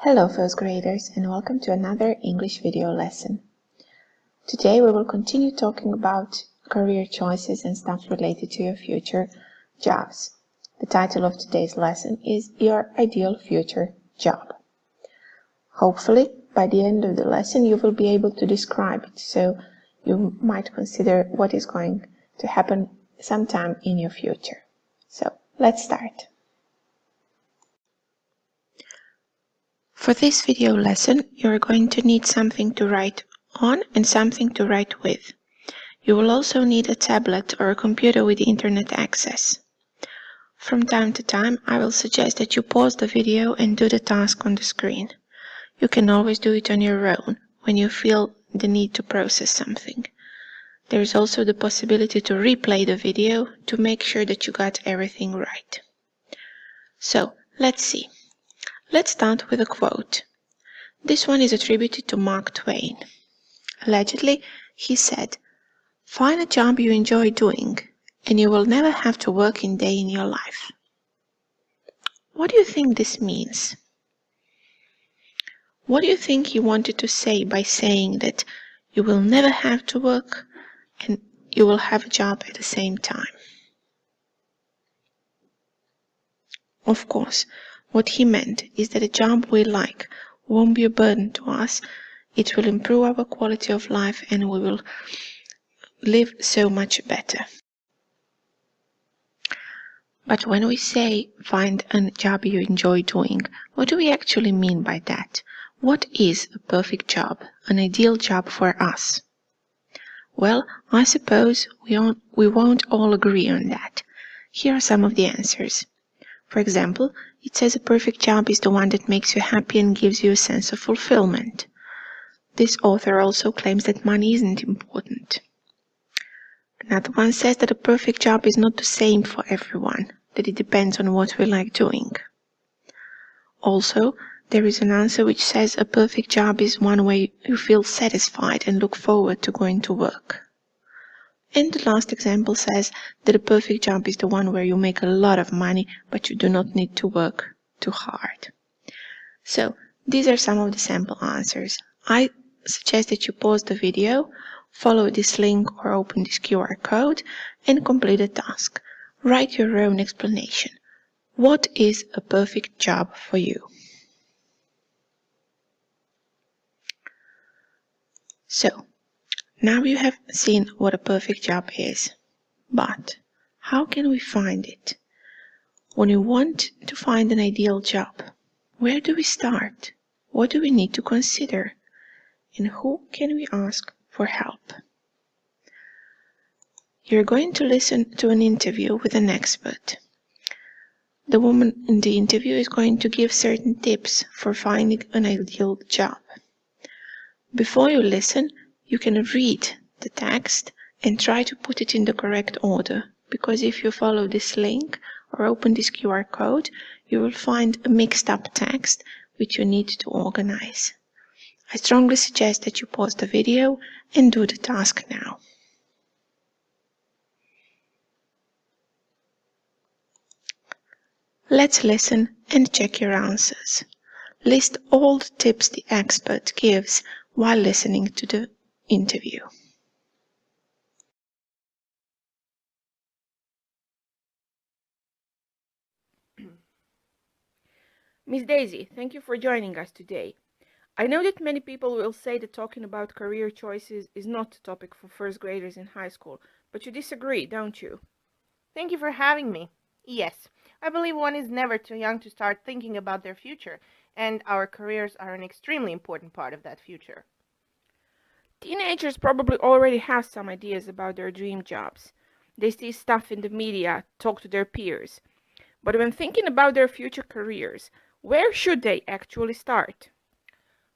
Hello first graders and welcome to another English video lesson. Today we will continue talking about career choices and stuff related to your future jobs. The title of today's lesson is Your Ideal Future Job. Hopefully by the end of the lesson you will be able to describe it, so you might consider what is going to happen sometime in your future. So let's start. For this video lesson, you're going to need something to write on and something to write with. You will also need a tablet or a computer with internet access. From time to time, I will suggest that you pause the video and do the task on the screen. You can always do it on your own when you feel the need to process something. There is also the possibility to replay the video to make sure that you got everything right. So, let's see. Let's start with a quote. This one is attributed to Mark Twain. Allegedly, he said, "Find a job you enjoy doing, and you will never have to work a day in your life." What do you think this means? What do you think he wanted to say by saying that you will never have to work and you will have a job at the same time? Of course, what he meant is that a job we like won't be a burden to us. It will improve our quality of life and we will live so much better. But when we say find a job you enjoy doing, what do we actually mean by that? What is a perfect job, an ideal job for us? Well, I suppose we won't all agree on that. Here are some of the answers. For example, it says a perfect job is the one that makes you happy and gives you a sense of fulfillment. This author also claims that money isn't important. Another one says that a perfect job is not the same for everyone, that it depends on what we like doing. Also, there is an answer which says a perfect job is one where you feel satisfied and look forward to going to work. And the last example says that a perfect job is the one where you make a lot of money, but you do not need to work too hard. So, these are some of the sample answers. I suggest that you pause the video, follow this link or open this QR code and complete the task. Write your own explanation. What is a perfect job for you? So, now you have seen what a perfect job is. But how can we find it? When we want to find an ideal job, where do we start? What do we need to consider? And who can we ask for help? You're going to listen to an interview with an expert. The woman in the interview is going to give certain tips for finding an ideal job. Before you listen, you can read the text and try to put it in the correct order, because if you follow this link or open this QR code, you will find a mixed up text which you need to organize. I strongly suggest that you pause the video and do the task now. Let's listen and check your answers. List all the tips the expert gives while listening to the interview. Miss Daisy, thank you for joining us today. I know that many people will say that talking about career choices is not a topic for first graders in high school, but you disagree, don't you? Thank you for having me. Yes, I believe one is never too young to start thinking about their future, and our careers are an extremely important part of that future. Teenagers probably already have some ideas about their dream jobs. They see stuff in the media, talk to their peers. But when thinking about their future careers, where should they actually start?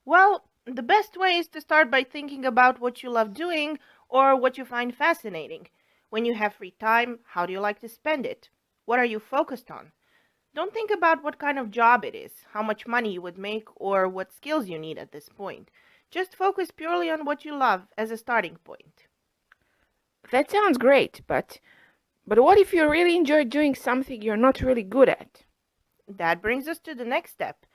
Well, the best way is to start by thinking about what you love doing or what you find fascinating. When you have free time, how do you like to spend it? What are you focused on? Don't think about what kind of job it is, how much money you would make, or what skills you need at this point. Just focus purely on what you love as a starting point. That sounds great, but what if you really enjoy doing something you're not really good at? That brings us to the next step.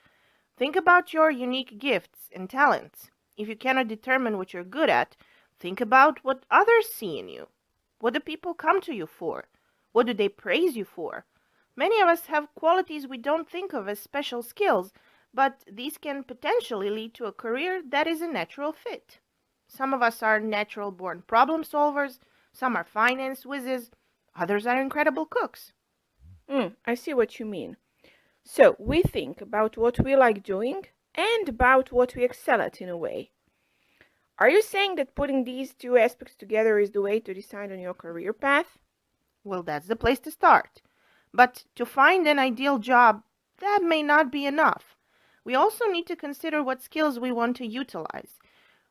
Think about your unique gifts and talents. If you cannot determine what you're good at, think about what others see in you. What do people come to you for? What do they praise you for? Many of us have qualities we don't think of as special skills, but these can potentially lead to a career that is a natural fit. Some of us are natural-born problem solvers, some are finance whizzes, others are incredible cooks. I see what you mean. So we think about what we like doing and about what we excel at in a way. Are you saying that putting these two aspects together is the way to decide on your career path? Well, that's the place to start. But to find an ideal job, that may not be enough. We also need to consider what skills we want to utilize.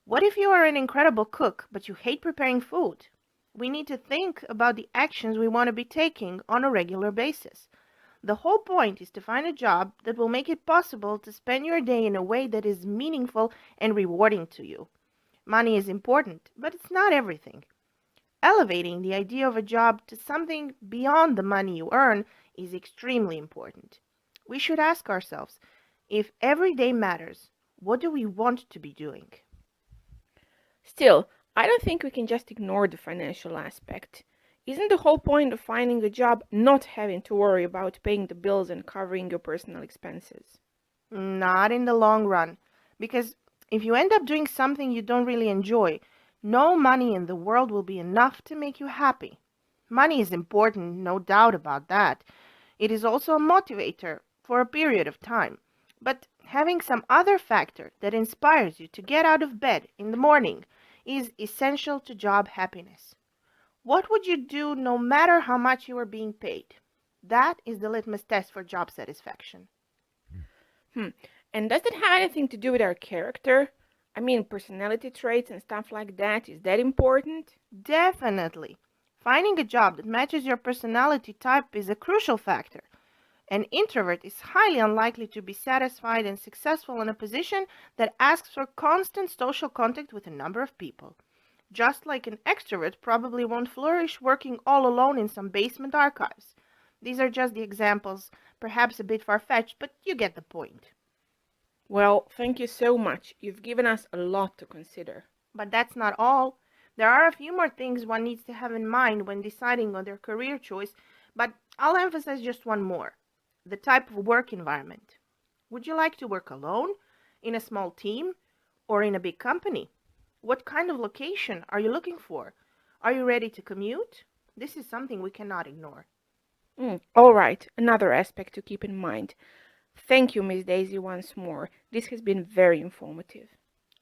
What if you are an incredible cook, but you hate preparing food? We need to think about the actions we want to be taking on a regular basis. The whole point is to find a job that will make it possible to spend your day in a way that is meaningful and rewarding to you. Money is important, but it's not everything. Elevating the idea of a job to something beyond the money you earn is extremely important. We should ask ourselves, if every day matters, what do we want to be doing? Still, I don't think we can just ignore the financial aspect. Isn't the whole point of finding a job not having to worry about paying the bills and covering your personal expenses? Not in the long run, because if you end up doing something you don't really enjoy, no money in the world will be enough to make you happy. Money is important, no doubt about that. It is also a motivator for a period of time. But having some other factor that inspires you to get out of bed in the morning is essential to job happiness. What would you do no matter how much you are being paid? That is the litmus test for job satisfaction. And does it have anything to do with our character? I mean, personality traits and stuff like that. Is that important? Definitely. Finding a job that matches your personality type is a crucial factor. An introvert is highly unlikely to be satisfied and successful in a position that asks for constant social contact with a number of people. Just like an extrovert probably won't flourish working all alone in some basement archives. These are just the examples, perhaps a bit far-fetched, but you get the point. Well, thank you so much. You've given us a lot to consider. But that's not all. There are a few more things one needs to have in mind when deciding on their career choice, but I'll emphasize just one more. The type of work environment. Would you like to work alone, in a small team, or in a big company? What kind of location are you looking for? Are you ready to commute? This is something we cannot ignore. All right, another aspect to keep in mind. Thank you, Miss Daisy, once more. This has been very informative.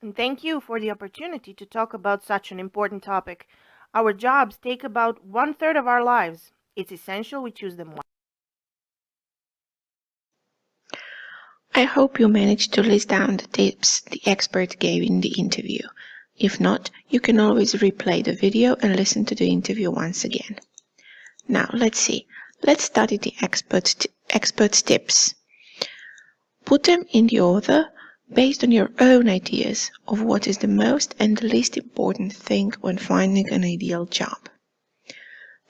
And thank you for the opportunity to talk about such an important topic. Our jobs take about 1/3 of our lives. It's essential we choose them well. I hope you managed to list down the tips the expert gave in the interview. If not, you can always replay the video and listen to the interview once again. Now, let's see. Let's study the expert's tips. Put them in the order based on your own ideas of what is the most and the least important thing when finding an ideal job.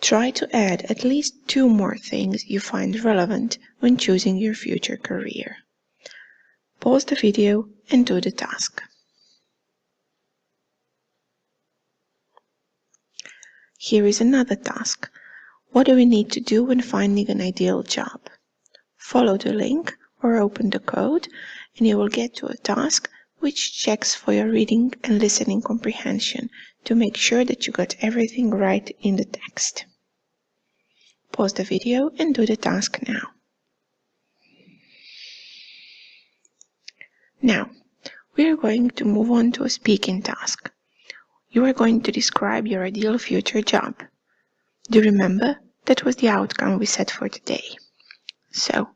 Try to add at least 2 more things you find relevant when choosing your future career. Pause the video and do the task. Here is another task. What do we need to do when finding an ideal job? Follow the link or open the code and you will get to a task which checks for your reading and listening comprehension to make sure that you got everything right in the text. Pause the video and do the task now. Now, we are going to move on to a speaking task. You are going to describe your ideal future job. Do you remember? That was the outcome we set for today. So,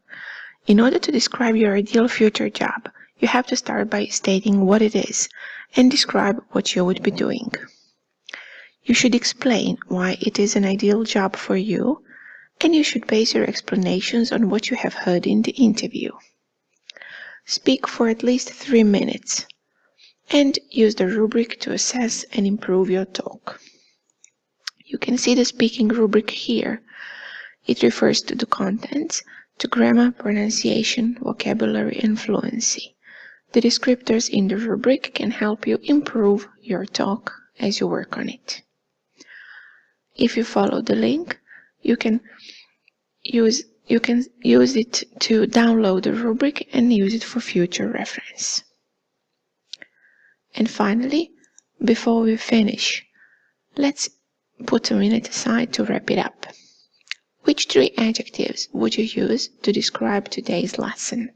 in order to describe your ideal future job, you have to start by stating what it is and describe what you would be doing. You should explain why it is an ideal job for you, and you should base your explanations on what you have heard in the interview. Speak for at least 3 minutes, and use the rubric to assess and improve your talk. You can see the speaking rubric here. It refers to the contents, to grammar, pronunciation, vocabulary, and fluency. The descriptors in the rubric can help you improve your talk as you work on it. If you follow the link, you can use it to download the rubric and use it for future reference. And finally, before we finish, let's put a minute aside to wrap it up. Which 3 adjectives would you use to describe today's lesson?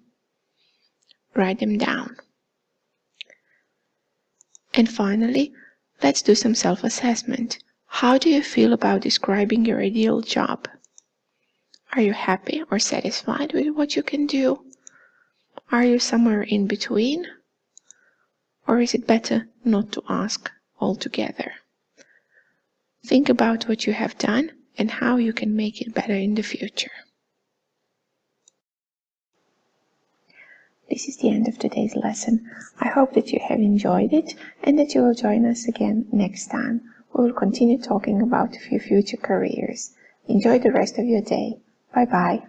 Write them down. And finally, let's do some self-assessment. How do you feel about describing your ideal job? Are you happy or satisfied with what you can do? Are you somewhere in between? Or is it better not to ask altogether? Think about what you have done and how you can make it better in the future. This is the end of today's lesson. I hope that you have enjoyed it and that you will join us again next time. We will continue talking about a few future careers. Enjoy the rest of your day. Bye-bye.